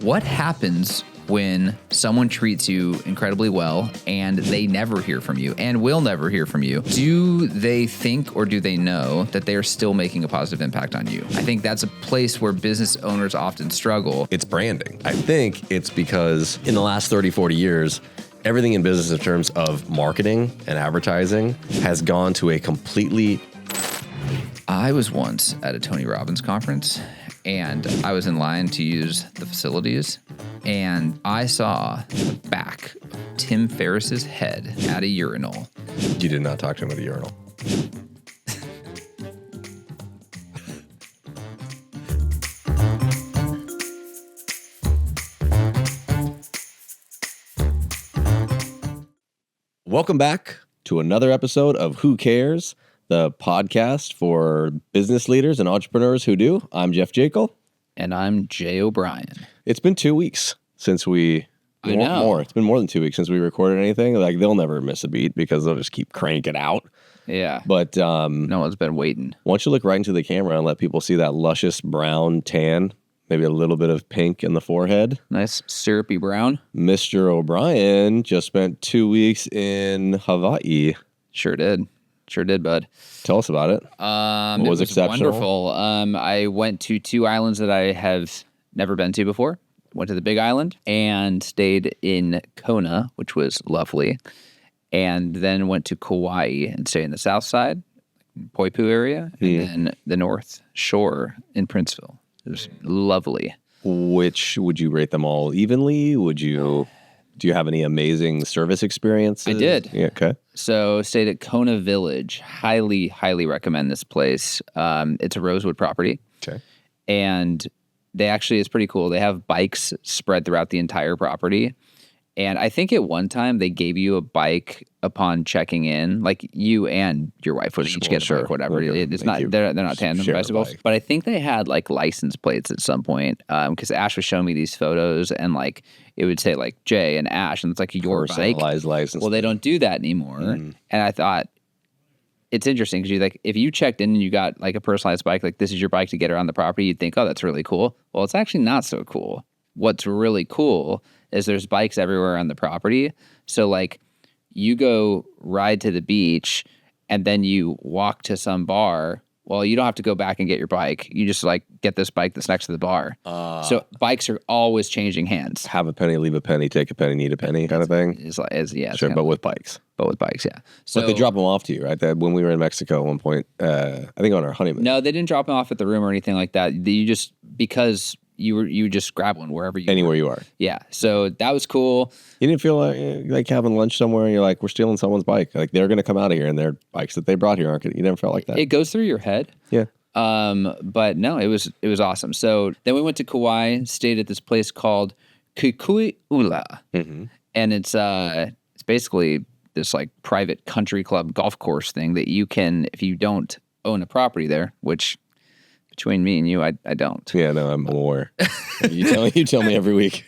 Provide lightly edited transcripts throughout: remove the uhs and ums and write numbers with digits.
What happens when someone treats you incredibly well and they never hear from you and will never hear from you? Do they think or do they know that they are still making a positive impact on you? I think that's a place where business owners often struggle. It's branding. I think it's because in the last 30, 40 years, everything in business in terms of marketing and advertising has gone to a completely... I was once at a Tony Robbins conference and I was in line to use the facilities and I saw the back of Tim Ferriss's head at a urinal. You did not talk to him at a urinal. Welcome back to another episode of Who Cares, the podcast for business leaders and entrepreneurs who do. I'm Jeff Jekyll. And I'm Jay O'Brien. It's been 2 weeks since we... I know. More. It's been more than 2 weeks since we recorded anything. Like, they'll never miss a beat because they'll just keep cranking out. Yeah. But no one's been waiting. why don't you look right into the camera and let people see that luscious brown tan, maybe a little bit of pink in the forehead. Nice syrupy brown. Mr. O'Brien just spent 2 weeks in Hawaii. Sure did, bud. Tell us about it. It was exceptional? wonderful. I went to two islands that I have never been to before. Went to the Big Island and stayed in Kona, which was lovely. And then went to Kauai and stayed in the south side, Poipu area, and then the north shore in Princeville. It was lovely. Which would you rate them all evenly? Do you have any amazing service experiences? I did. Yeah, okay. So stayed at Kona Village. Highly, highly recommend this place. It's a Rosewood property. Okay. And it's pretty cool. They have bikes spread throughout the entire property. And I think at one time they gave you a bike upon checking in, like you and your wife would each get a bike, whatever. Okay. It's not, they're not tandem Share a bicycles, bike. but I think they had like license plates at some point. Because Ash was showing me these photos and like it would say like Jay and Ash and it's like your bike. Personalized license. Well, they don't do that anymore. And I thought it's interesting because you like if you checked in and you got like a personalized bike, like this is your bike to get around the property, you'd think, oh, that's really cool. Well, it's actually not so cool. What's really cool is there's bikes everywhere on the property. So like you go ride to the beach and then you walk to some bar. Well, you don't have to go back and get your bike. You just like get this bike that's next to the bar. So bikes are always changing hands. Have a penny, leave a penny, take a penny, need a penny kind of thing. It's Sure, but with bikes. But with bikes, yeah. So But they drop them off to you, right? That when we were in Mexico at one point, I think on our honeymoon. No, they didn't drop them off at the room or anything like that. You just because you just grab one wherever you Anywhere were. you are. Yeah. So that was cool. You didn't feel like having lunch somewhere and you're like, we're stealing someone's bike. Like they're going to come out of here and their bikes that they brought here aren't going to, you never felt like that. It goes through your head. Yeah. But no, it was awesome. So then we went to Kauai, stayed at this place called Kukui'ula. And it's basically this like private country club golf course thing that you can, if you don't own a property there, which between me and you, I don't. Yeah, no, I'm aware. you tell me every week.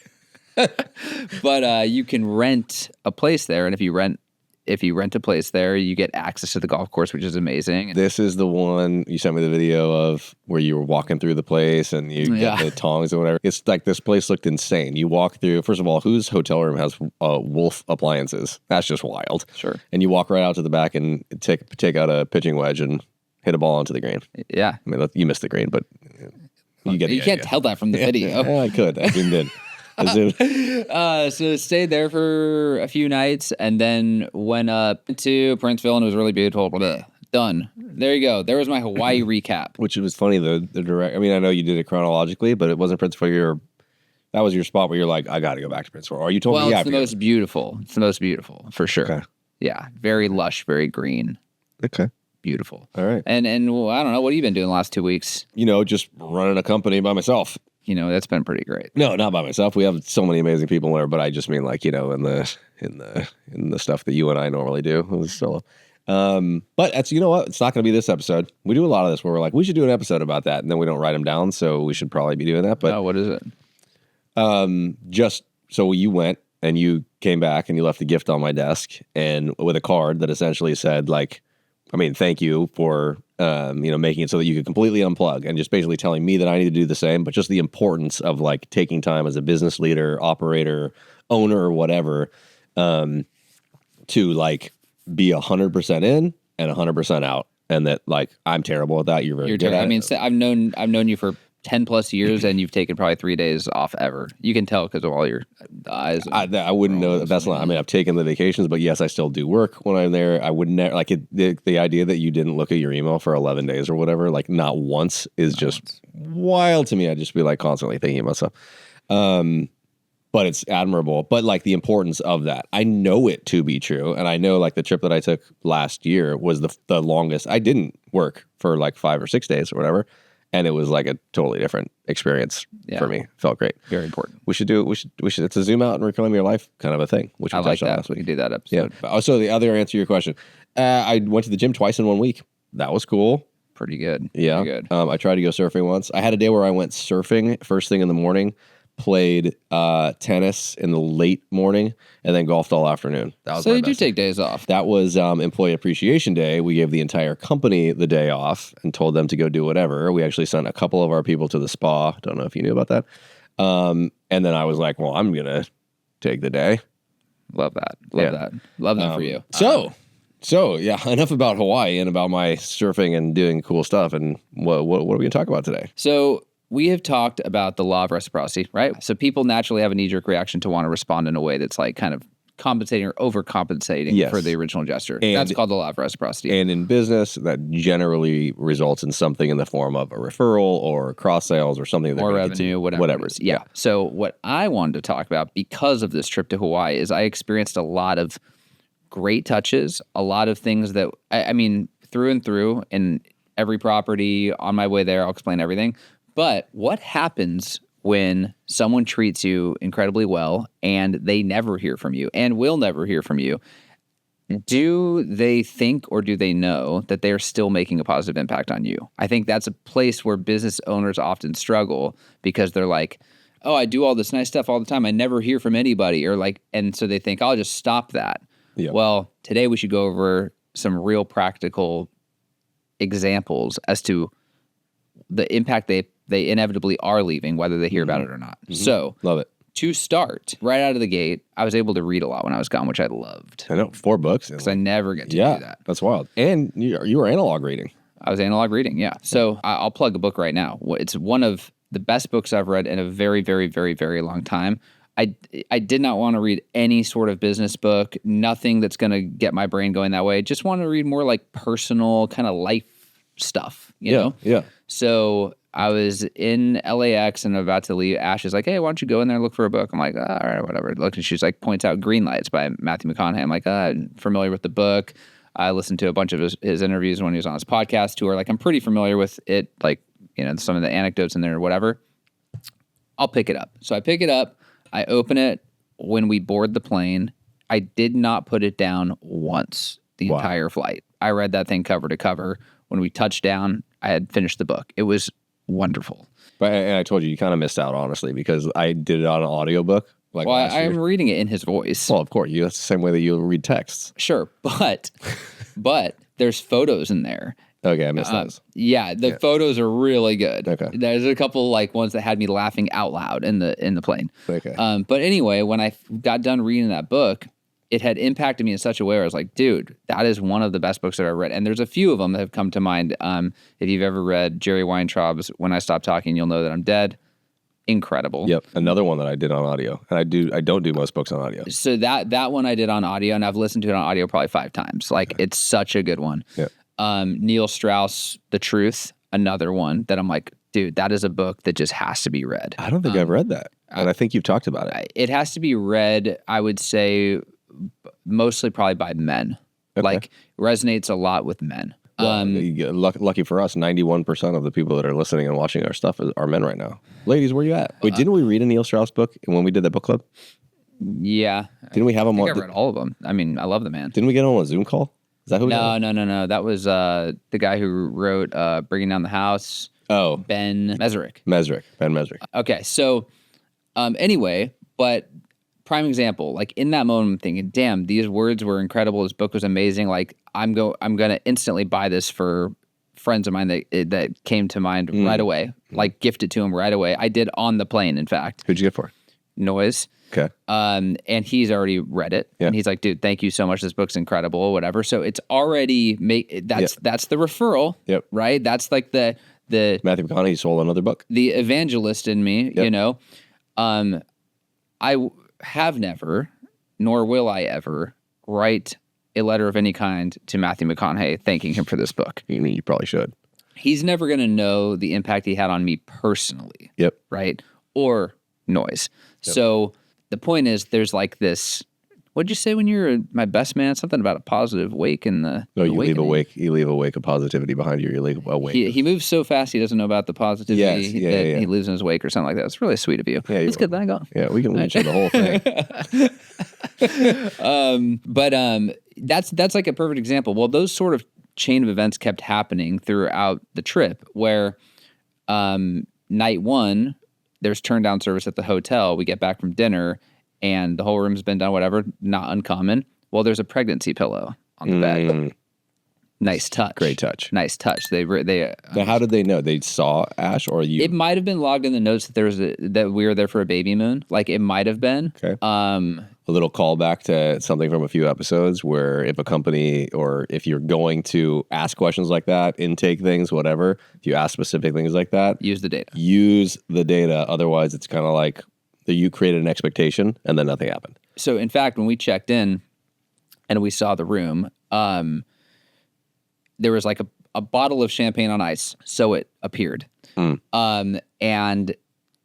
But you can rent a place there, and if you rent a place there, you get access to the golf course, which is amazing. This is the one you sent me the video of where you were walking through the place and you get the tongs or whatever. It's like this place looked insane. You walk through, first of all, whose hotel room has Wolf appliances? That's just wild. Sure. And you walk right out to the back and take out a pitching wedge and hit a ball onto the green. Yeah. I mean, you missed the green, but you get the You can't idea. tell that from the video. Yeah, I could. I zoomed in. So stayed there for a few nights and then went up to Princeville and it was really beautiful. Blah, done. There you go. There was my Hawaii recap. Which was funny, the direct. I mean, I know you did it chronologically, but it wasn't Princeville. That was your spot where you're like, I got to go back to Princeville. Or you told me, it's the most beautiful. It's the most beautiful for sure. Okay. Yeah, very lush, very green. Okay. Beautiful. All right. And well, I don't know. What have you been doing the last 2 weeks? Just running a company by myself. That's been pretty great. No, not by myself. We have so many amazing people there, but I just mean like, in the stuff that you and I normally do. It was still, but that's, you know what? It's not going to be this episode. We do a lot of this where we're like, we should do an episode about that. And then we don't write them down. So we should probably be doing that. But what is it? just so you went and you came back and you left a gift on my desk and with a card that essentially said like, thank you for making it so that you could completely unplug and just basically telling me that I need to do the same, but just the importance of like taking time as a business leader, operator, owner, or whatever, to like be 100% in and 100% out. And that like, I'm terrible at that. You're very good at it. I mean, I've known you for 10 plus years and you've taken probably 3 days off ever. You can tell because of all your eyes. I wouldn't know that. That's not, I mean, I've taken the vacations, but yes, I still do work when I'm there. I would never like the idea that you didn't look at your email for 11 days or whatever, like not once is just wild to me. I'd just be like constantly thinking about stuff. But it's admirable. But like the importance of that, I know it to be true. And I know like the trip that I took last year was the longest. I didn't work for like 5 or 6 days or whatever. And it was like a totally different experience for me. Felt great. Very important. We should it's a zoom out and reclaim your life kind of a thing, which we touched on last week. We can do that episode. Yeah. Also, the other answer to your question, I went to the gym twice in 1 week. That was cool. Pretty good. Yeah. Pretty good. I tried to go surfing once. I had a day where I went surfing first thing in the morning, played tennis in the late morning, and then golfed all afternoon. That was so you do take days off. That was Employee Appreciation Day. We gave the entire company the day off and told them to go do whatever. We actually sent a couple of our people to the spa. Don't know if you knew about that. And then I was like, well, I'm going to take the day. Love that. Love that for you. So yeah, enough about Hawaii and about my surfing and doing cool stuff. And what are we going to talk about today? So we have talked about the law of reciprocity, right? So people naturally have a knee-jerk reaction to want to respond in a way that's like kind of compensating or overcompensating for the original gesture. And that's called the law of reciprocity. And in business, that generally results in something in the form of a referral or cross sales or something. More revenue, whatever it is. Yeah. So what I wanted to talk about because of this trip to Hawaii is I experienced a lot of great touches, a lot of things that, I mean, through and through, in every property, on my way there, I'll explain everything. But what happens when someone treats you incredibly well and they never hear from you and will never hear from you? Do they think or do they know that they're still making a positive impact on you? I think that's a place where business owners often struggle because they're like, oh, I do all this nice stuff all the time. I never hear from anybody. Or like, and so they think, I'll just stop that. Yep. Well, today we should go over some real practical examples as to the impact they inevitably are leaving, whether they hear about it or not. Mm-hmm. So, love it. To start, right out of the gate, I was able to read a lot when I was gone, which I loved. I know, 4 books. Because I never get to do that. That's wild. And you were analog reading. I was analog reading, yeah. So I'll plug a book right now. It's one of the best books I've read in a very, very, very, very long time. I did not want to read any sort of business book, nothing that's going to get my brain going that way. Just want to read more like personal kind of life stuff, you know? Yeah. So I was in LAX and about to leave. Ash is like, hey, why don't you go in there and look for a book? I'm like, all right, whatever. Look, and she's like, points out Greenlights by Matthew McConaughey. I'm like, I'm familiar with the book. I listened to a bunch of his interviews when he was on his podcast tour. Like, I'm pretty familiar with it, like, you know, some of the anecdotes in there or whatever. I'll pick it up. So I pick it up. I open it when we board the plane. I did not put it down once the entire flight. I read that thing cover to cover. When we touched down, I had finished the book. It was wonderful. But and I told you kind of missed out, honestly, because I did it on an audiobook. Like I'm reading it in his voice. Well, of course, that's the same way that you read texts. Sure, but there's photos in there. Okay, I missed those. Yeah, the photos are really good. Okay. There's a couple like ones that had me laughing out loud in the plane. Okay. But anyway, when I got done reading that book, it had impacted me in such a way where I was like, dude, that is one of the best books that I've read. And there's a few of them that have come to mind. If you've ever read Jerry Weintraub's When I Stop Talking, You'll Know That I'm Dead. Incredible. Yep. Another one that I did on audio. And I don't do most books on audio. So that one I did on audio, and I've listened to it on audio probably 5 times. Like, it's such a good one. Yeah. Neil Strauss, The Truth, another one that I'm like, dude, that is a book that just has to be read. I don't think I've read that. And I think you've talked about it. It has to be read, I would say, mostly probably by men. Okay. Like, resonates a lot with men. Well, lucky for us, 91% of the people that are listening and watching our stuff are men right now. Ladies, where you at? Wait, didn't we read a Neil Strauss book when we did that book club? Yeah. Didn't we have him on? I read all of them. I mean, I love the man. Didn't we get him on a Zoom call? Is that who? No. That was the guy who wrote Bringing Down the House. Oh. Ben Mezrich. Ben Mezrich. Okay, so anyway, but prime example, like in that moment, I'm thinking, damn, these words were incredible. This book was amazing. Like, I'm gonna instantly buy this for friends of mine that came to mind right away, like gifted to him right away. I did on the plane, in fact. Who'd you get for? Noise. Okay. And he's already read it. Yeah. And he's like, dude, thank you so much. This book's incredible, or whatever. So it's already that's the referral. Yep. Right? That's like the Matthew McConaughey sold another book. The evangelist in me, you know. I have never, nor will I ever, write a letter of any kind to Matthew McConaughey thanking him for this book. You probably should. He's never going to know the impact he had on me personally. Yep. Right? Or Noise. Yep. So the point is, there's like this. What'd you say when you were my best man? Something about a positive wake in the. No, you leave a wake of positivity behind you. You leave a wake. He moves so fast he doesn't know about the positivity he lives in his wake or something like that. It's really sweet of you. Yeah, let's get that going. Yeah, we can share the whole thing. But that's like a perfect example. Well, those sort of chain of events kept happening throughout the trip. Where night one, there's turn down service at the hotel. We get back from dinner. And the whole room's been done, whatever, not uncommon. Well, there's a pregnancy pillow on the bed. Nice touch. Great touch. Nice touch. Now, how did they know? They saw Ash, or you? It might have been logged in the notes that that we were there for a baby moon. Like, it might have been. Okay. A little callback to something from a few episodes where if a company or if you're going to ask questions like that, intake things, whatever, if you ask specific things like that, use the data. Use the data. Otherwise, it's kind of like you created an expectation and then nothing happened. So, in fact, when we checked in and we saw the room, there was like a bottle of champagne on ice. So it appeared. And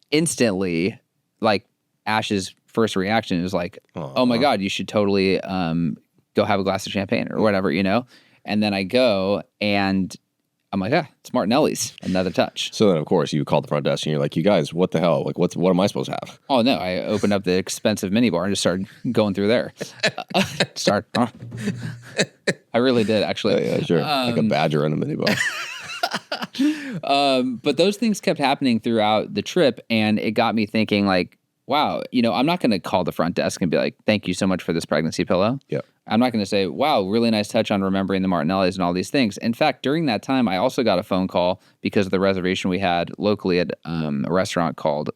instantly, like, Ash's first reaction is like, oh my God, you should totally go have a glass of champagne or whatever, you know? And then I go and I'm like, it's Martinelli's. Another touch. So then, of course, you call the front desk and you're like, you guys, what the hell? Like, what am I supposed to have? Oh, no. I opened up the expensive minibar and just started going through there. I really did, actually. Yeah, sure. Like a badger in a minibar. But those things kept happening throughout the trip, and it got me thinking, like, wow, I'm not going to call the front desk and be like, thank you so much for this pregnancy pillow. Yeah. I'm not going to say, wow, really nice touch on remembering the Martinellis and all these things. In fact, during that time, I also got a phone call because of the reservation we had locally at a restaurant called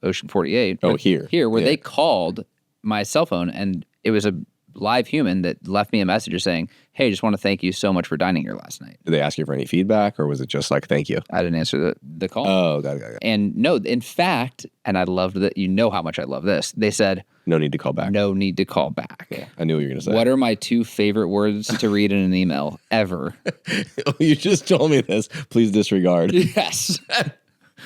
Ocean 48. Oh, here, where they called my cell phone, and it was a live human that left me a message saying, hey, just want to thank you so much for dining here last night. Did they ask you for any feedback, or was it just like, thank you? I didn't answer the call. Oh, got it. And no, in fact, and I loved that, how how much I love this. They said, no need to call back. No need to call back. Yeah, I knew what you were going to say. What are my two favorite words to read in an email ever? You just told me this. Please disregard. Yes.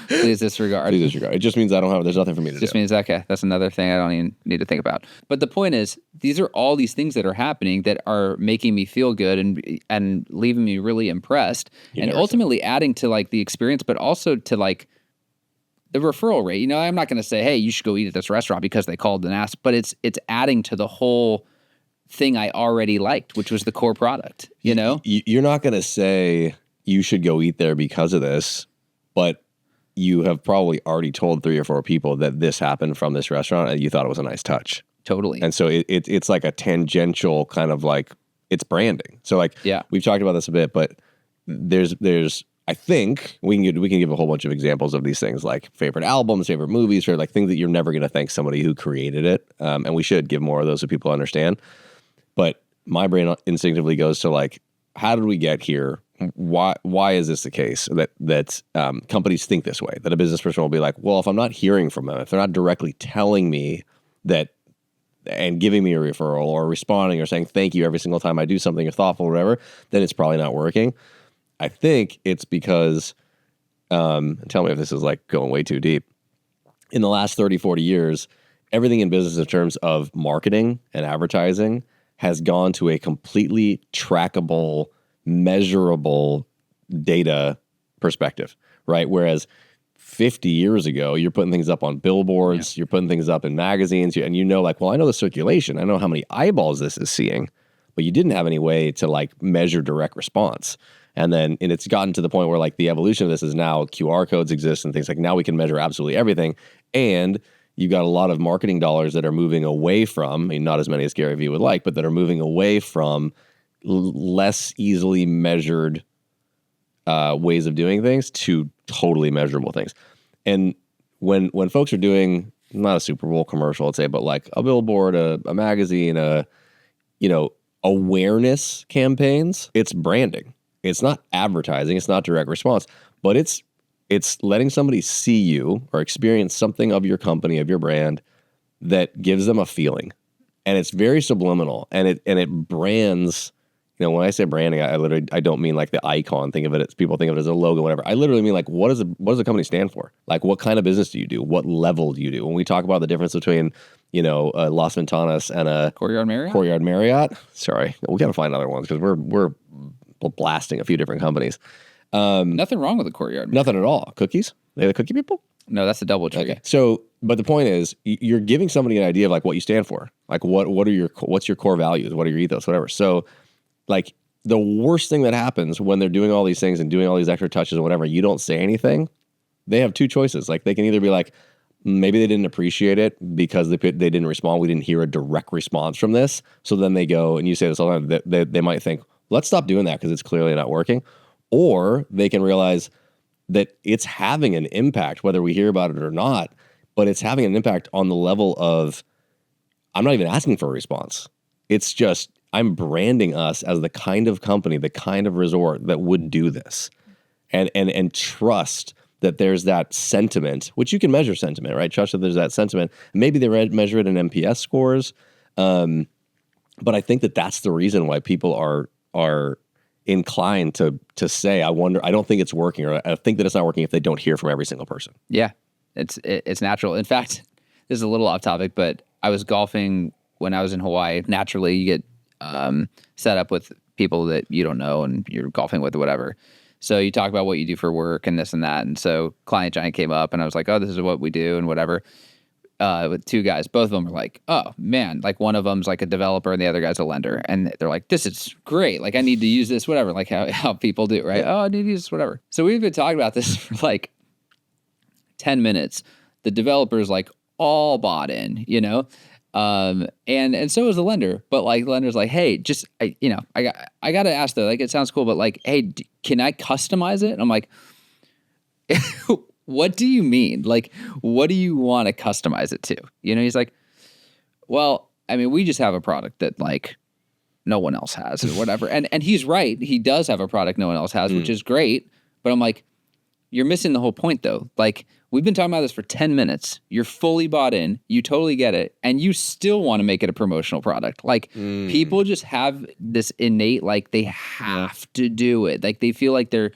Please disregard. Please disregard. It just means there's nothing for me to do. Just means, okay, that's another thing I don't even need to think about. But the point is, these are all these things that are happening that are making me feel good and leaving me really impressed, and ultimately adding to like the experience, but also to like the referral rate. I'm not going to say, hey, you should go eat at this restaurant because they called and asked, but it's adding to the whole thing I already liked, which was the core product, You're not going to say you should go eat there because of this, but you have probably already told 3 or 4 people that this happened from this restaurant and you thought it was a nice touch. Totally. And so it's like a tangential kind of like, it's branding. So like, we've talked about this a bit, but there's I think we can give a whole bunch of examples of these things, like favorite albums, favorite movies, or like things that you're never going to thank somebody who created it. And we should give more of those so people understand. But my brain instinctively goes to like, how did we get here? Why is this the case that companies think this way? That a business person will be like, well, if I'm not hearing from them, if they're not directly telling me that and giving me a referral or responding or saying thank you every single time I do something or thoughtful or whatever, then it's probably not working. I think it's because, tell me if this is like going way too deep. In the last 30, 40 years, everything in business in terms of marketing and advertising has gone to a completely trackable, measurable data perspective, right? Whereas 50 years ago, you're putting things up on billboards, you're putting things up in magazines, and like, well, I know the circulation, I know how many eyeballs this is seeing, but you didn't have any way to like measure direct response. And it's gotten to the point where like the evolution of this is now QR codes exist and things like now we can measure absolutely everything. And you've got a lot of marketing dollars that are moving away from, not as many as Gary Vee would like, but that are moving away from less easily measured ways of doing things to totally measurable things. And when folks are doing not a Super Bowl commercial, let's say, but like a billboard, a magazine, awareness campaigns, it's branding. It's not advertising. It's not direct response, but it's letting somebody see you or experience something of your company, of your brand, that gives them a feeling. And it's very subliminal, and it brands. When I say branding, I don't mean like the icon. Think of it as people think of it as a logo, whatever. I literally mean like what does the company stand for? Like what kind of business do you do? What level do you do? When we talk about the difference between Las Ventanas and a Courtyard Marriott. Sorry, we got to find other ones because we're blasting a few different companies. Nothing wrong with the Courtyard Marriott. Nothing at all. Cookies? They the cookie people? No, that's the DoubleTree. Okay. So, but the point is, you're giving somebody an idea of like what you stand for. Like what's your core values? What are your ethos? Whatever. So, like the worst thing that happens when they're doing all these things and doing all these extra touches and whatever, you don't say anything. They have two choices. Like they can either be like, maybe they didn't appreciate it because they didn't respond. We didn't hear a direct response from this. So then they go, and you say this all the time, they might think, let's stop doing that because it's clearly not working. Or they can realize that it's having an impact, whether we hear about it or not, but it's having an impact on the level of, I'm not even asking for a response. It's just, I'm branding us as the kind of company, the kind of resort that would do this, and trust that there's that sentiment, which you can measure sentiment, right? Trust that there's that sentiment. Maybe they measure it in NPS scores, but I think that that's the reason why people are inclined to say, I wonder, I don't think it's working, or I think that it's not working if they don't hear from every single person. Yeah, it's natural. In fact, this is a little off topic, but I was golfing when I was in Hawaii. Naturally, you get set up with people that you don't know and you're golfing with or whatever. So you talk about what you do for work and this and that. And so Client Giant came up and I was like, oh, this is what we do and whatever. With two guys, both of them were like, oh man, like one of them's like a developer and the other guy's a lender. And they're like, this is great. Like I need to use this, whatever, like how people do, right? Oh, I need to use this, whatever. So we've been talking about this for like 10 minutes. The developer's like all bought in, and so is the lender, but like the lender's like, hey, just, I got to ask though, like, it sounds cool, but like, hey, can I customize it? And I'm like, what do you mean? Like, what do you want to customize it to? He's like, well, I mean, we just have a product that like no one else has or whatever. And he's right. He does have a product no one else has, which is great. But I'm like, you're missing the whole point though. Like, we've been talking about this for 10 minutes. You're fully bought in. You totally get it. And you still want to make it a promotional product. Like, people just have this innate, like, they have to do it. Like, they feel like they're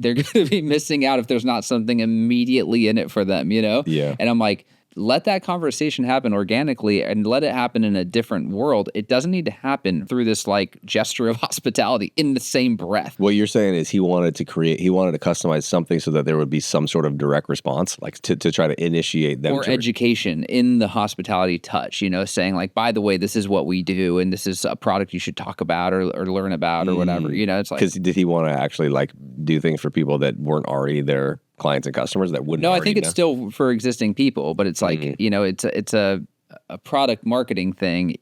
going to be missing out if there's not something immediately in it for them, Yeah. And I'm like, let that conversation happen organically and let it happen in a different world. It doesn't need to happen through this like gesture of hospitality in the same breath. What you're saying is he wanted to customize something so that there would be some sort of direct response, like to try to initiate them. Or education in the hospitality touch, saying like, by the way, this is what we do and this is a product you should talk about or learn about or whatever. It's like, because did he want to actually like do things for people that weren't already their clients and customers that wouldn't? No, I think it's still for existing people, but it's like, it's a product marketing thing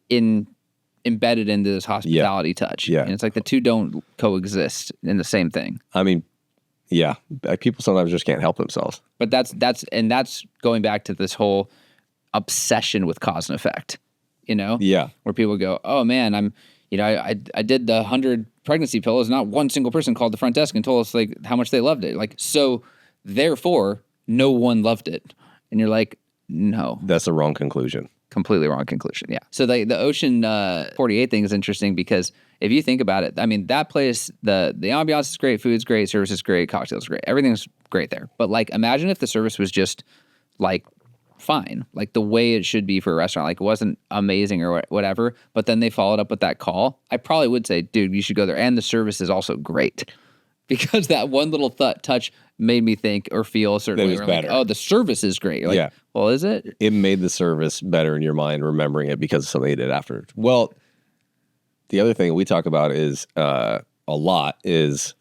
embedded into this hospitality touch. Yeah. And it's like the two don't coexist in the same thing. I mean, yeah, people sometimes just can't help themselves. But that's going back to this whole obsession with cause and effect, Yeah. Where people go, oh man, I did the 100 pregnancy pillows. Not one single person called the front desk and told us like how much they loved it. Like, so therefore no one loved it. And you're like, no, that's the wrong conclusion. Completely wrong conclusion. Yeah. So the Ocean 48 thing is interesting because if you think about it, I mean, that place, the ambiance is great, food's great, service is great, cocktails are great, everything's great there. But like, imagine if the service was just like fine, like the way it should be for a restaurant, like it wasn't amazing or whatever, but then they followed up with that call. I probably would say, dude, you should go there. And the service is also great. Because that one little touch made me think or feel a certain way. Like, oh, the service is great. You're like, well, is it? It made the service better in your mind, remembering it because of something you did after. Well, the other thing we talk about is a lot is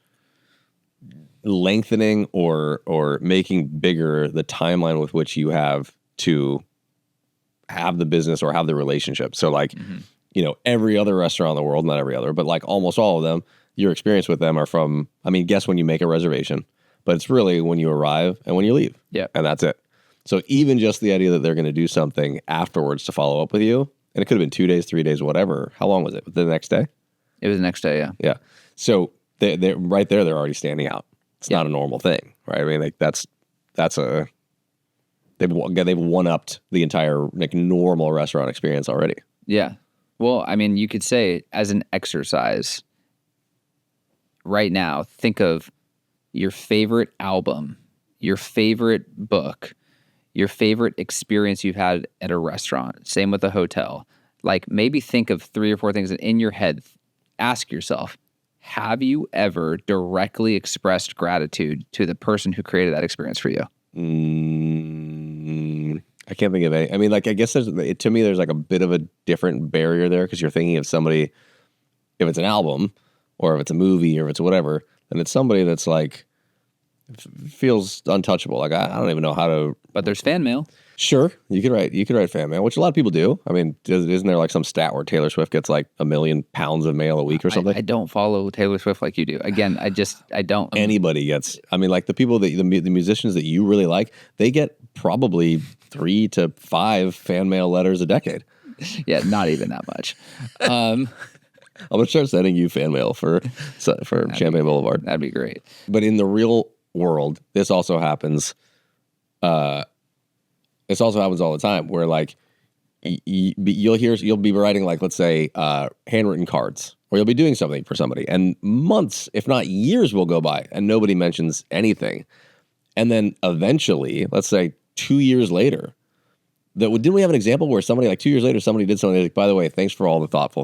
lengthening or making bigger the timeline with which you have to have the business or have the relationship. So like, every other restaurant in the world, not every other, but like almost all of them, your experience with them are from, I mean, guess when you make a reservation, but it's really when you arrive and when you leave. Yeah. And that's it. So even just the idea that they're going to do something afterwards to follow up with you, and it could have been 2 days, 3 days, whatever. How long was it? The next day? It was the next day, yeah. Yeah. So they're right there, they're already standing out. It's not a normal thing, right? I mean, like they've one-upped the entire like normal restaurant experience already. Yeah. Well, I mean, you could say as an exercise right now, think of your favorite album, your favorite book, your favorite experience you've had at a restaurant. Same with a hotel. Like maybe think of 3 or 4 things and in your head. Ask yourself, have you ever directly expressed gratitude to the person who created that experience for you? I can't think of any. I mean, like, I guess to me, there's like a bit of a different barrier there because you're thinking of somebody, if it's an album or if it's a movie or if it's whatever, then it's somebody that's like, feels untouchable. Like, I don't even know how to. But there's fan mail. Sure, you could write fan mail, which a lot of people do. I mean, isn't there like some stat where Taylor Swift gets like 1 million pounds of mail a week or something? I don't follow Taylor Swift like you do. Again, I don't. Anybody gets. I mean, like the people that the musicians that you really like, they get probably 3 to 5 fan mail letters a decade. Yeah, not even that much. I'm gonna start sending you fan mail for Champagne Boulevard. That'd be great. But in the real world, this also happens. This also happens all the time where like you'll be writing like, let's say, handwritten cards, or you'll be doing something for somebody and months, if not years will go by and nobody mentions anything. And then eventually, let's say 2 years later, didn't we have an example where somebody like 2 years later, somebody did something like, by the way, thanks for all the thoughtful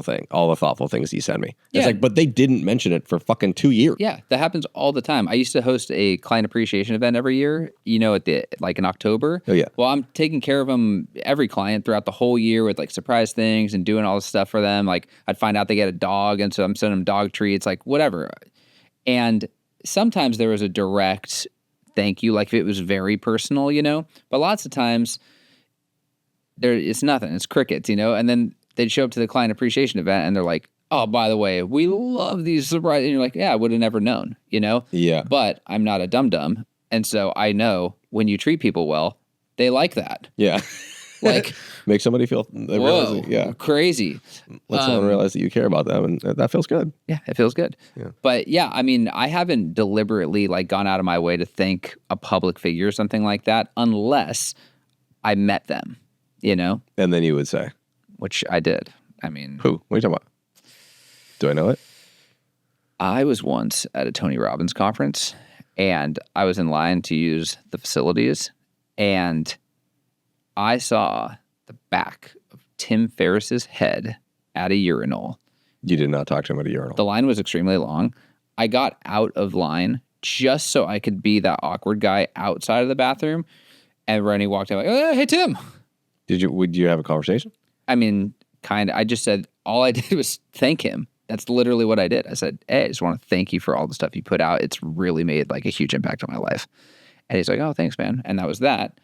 things you sent me. Yeah. It's like, but they didn't mention it for fucking 2 years. Yeah, that happens all the time. I used to host a client appreciation event every year, in October. Oh, yeah. Well, I'm taking care of them, every client throughout the whole year with like surprise things and doing all this stuff for them. Like I'd find out they get a dog and so I'm sending them dog treats, like whatever. And sometimes there was a direct thank you, like if it was very personal, but lots of times it's nothing. It's crickets, and then they'd show up to the client appreciation event and they're like, oh, by the way, we love these surprises. And you're like, yeah, I would have never known, Yeah. But I'm not a dum-dum. And so I know when you treat people well, they like that. Yeah. Like, make somebody feel, whoa, crazy. Let someone realize that you care about them, and that feels good. Yeah, it feels good. Yeah. But yeah, I mean, I haven't deliberately like gone out of my way to thank a public figure or something like that unless I met them. And then you would say, which I did. I mean, who? What are you talking about? Do I know it? I was once at a Tony Robbins conference and I was in line to use the facilities and I saw the back of Tim Ferriss's head at a urinal. You did not talk to him at a urinal. The line was extremely long. I got out of line just so I could be that awkward guy outside of the bathroom. And Rennie walked out like, oh, hey, Tim. Would you have a conversation? I mean, kind of. I just said, all I did was thank him. That's literally what I did. I said, hey, I just want to thank you for all the stuff you put out. It's really made like a huge impact on my life. And he's like, oh, thanks, man. And that was that.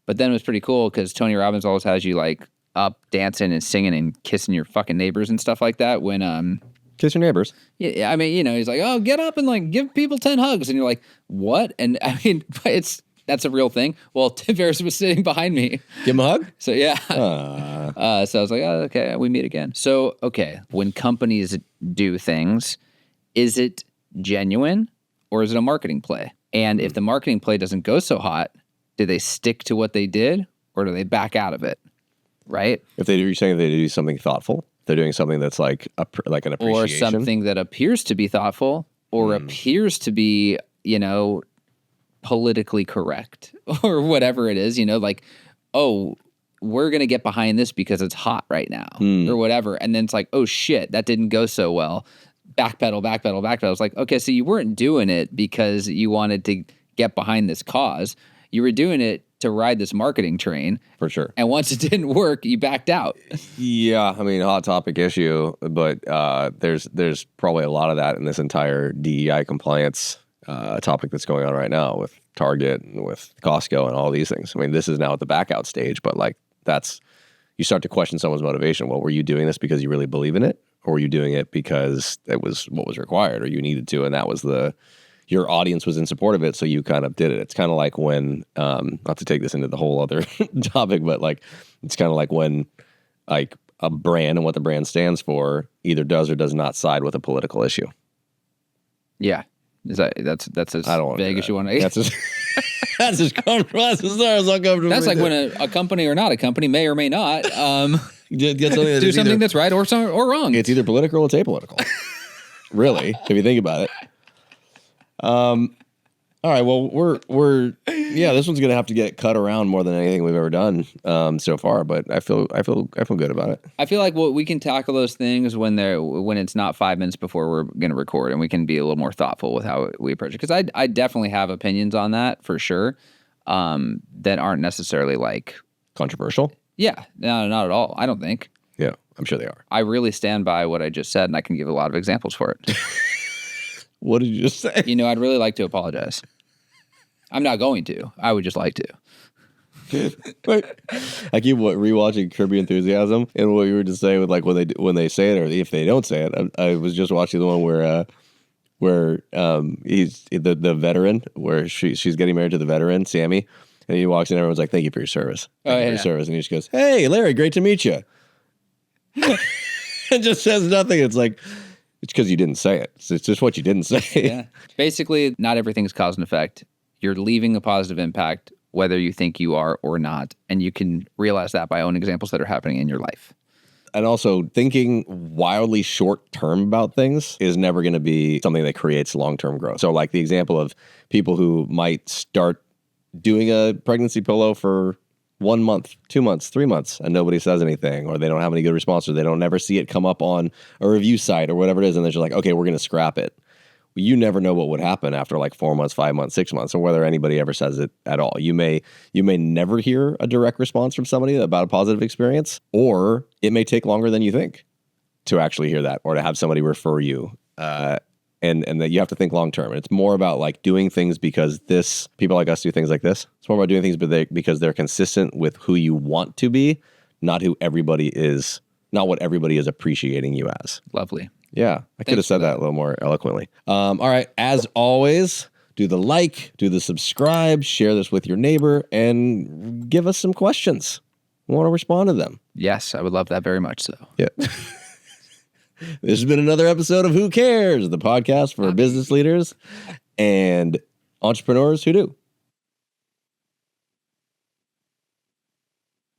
But then it was pretty cool because Tony Robbins always has you like up dancing and singing and kissing your fucking neighbors and stuff like that when kiss your neighbors. Yeah, I mean, he's like, oh, get up and like give people 10 hugs. And you're like, what? And I mean, that's a real thing. Well, Tim Ferriss was sitting behind me. Give him a hug? So, yeah. So I was like, oh, okay, we meet again. So, okay, when companies do things, is it genuine or is it a marketing play? And if the marketing play doesn't go so hot, do they stick to what they did or do they back out of it? Right? If you're saying they do something thoughtful, they're doing something that's like an appreciation. Or something that appears to be thoughtful or appears to be, politically correct or whatever it is, like, oh, we're going to get behind this because it's hot right now or whatever. And then it's like, oh shit, that didn't go so well. Backpedal. It's like, okay, so you weren't doing it because you wanted to get behind this cause. You were doing it to ride this marketing train. For sure. And once it didn't work, you backed out. Yeah, I mean, hot topic issue, but there's probably a lot of that in this entire DEI compliance topic that's going on right now with Target and with Costco and all these things. I mean, this is now at the back out stage, but like you start to question someone's motivation. Well, were you doing this because you really believe in it? or were you doing it because it was what was required or you needed to, and that was your audience was in support of it, so you kind of did it. It's kind of like when, not to take this into the whole other topic, but like it's kind of like when like a brand and what the brand stands for either does or does not side with a political issue. Yeah. That's as vague as you want to. That's as comfortable as uncomfortable. That's like when a company or not a company may or may not do something that's right or wrong. It's either political or it's apolitical. Really, if you think about it. All right. Well, this one's gonna have to get cut around more than anything we've ever done so far. But I feel good about it. I feel like we can tackle those things when it's not 5 minutes before we're gonna record, and we can be a little more thoughtful with how we approach it. Because I definitely have opinions on that for sure, that aren't necessarily like controversial. Yeah, no, not at all. I don't think. Yeah, I'm sure they are. I really stand by what I just said, and I can give a lot of examples for it. What did you just say? I'd really like to apologize. I'm not going to. I would just like to. I keep rewatching Curb Your Enthusiasm, and what you were just saying with like when they say it or if they don't say it. I was just watching the one where he's the veteran, where she's getting married to the veteran, Sammy, and he walks in, and everyone's like, "Thank you for your service." Thank you for your service, and he just goes, "Hey, Larry, great to meet you." It just says nothing. It's like. It's because you didn't say it. It's just what you didn't say. Yeah. Basically, not everything's cause and effect. You're leaving a positive impact, whether you think you are or not. And you can realize that by own examples that are happening in your life. And also, thinking wildly short-term about things is never going to be something that creates long-term growth. So like the example of people who might start doing a pregnancy pillow for 1 month, 2 months, 3 months, and nobody says anything, or they don't have any good response, or they don't never see it come up on a review site or whatever it is, and they're just like, okay, we're going to scrap it. You never know what would happen after like 4 months, 5 months, 6 months, or whether anybody ever says it at all. You may never hear a direct response from somebody about a positive experience, or it may take longer than you think to actually hear that, or to have somebody refer you. And that you have to think long term. And it's more about like doing things because people like us do things like this. It's more about doing things because they're consistent with who you want to be, not what everybody is appreciating you as. Lovely. Yeah, I could have said that a little more eloquently. All right, as always, do the like, do the subscribe, share this with your neighbor, and give us some questions. We want to respond to them. Yes, I would love that very much so. Yeah. This has been another episode of Who Cares, the podcast for business leaders and entrepreneurs who do.